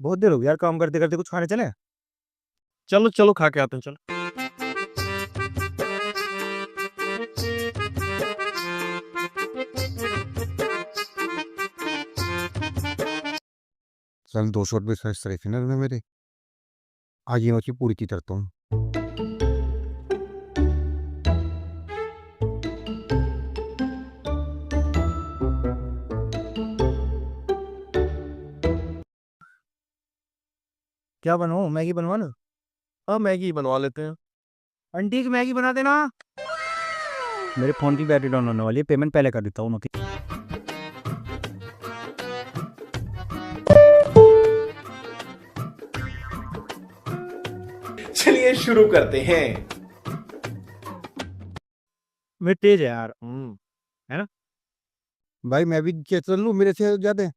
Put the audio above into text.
बहुत देर हो गई यार, काम करते करते कुछ खाने चले। चलो चलो खा के आते हैं, चलो। चल 200 रुपये खर्च करे थे ना तूने मेरे। आज ये मछली पूरी की करता हूँ। क्या बनाऊँ, मैगी बनवा लो। हाँ मैगी बनवा लेते हैं। आंटी की मैगी बना देना। मेरे फोन की बैटरी डाउन होने वाली है, पेमेंट पहले कर देता हूँ उनकी। चलिए शुरू करते हैं। मैं तेज है यार, है ना भाई। मैं भी चल लूँ, मेरे से ज्यादा है।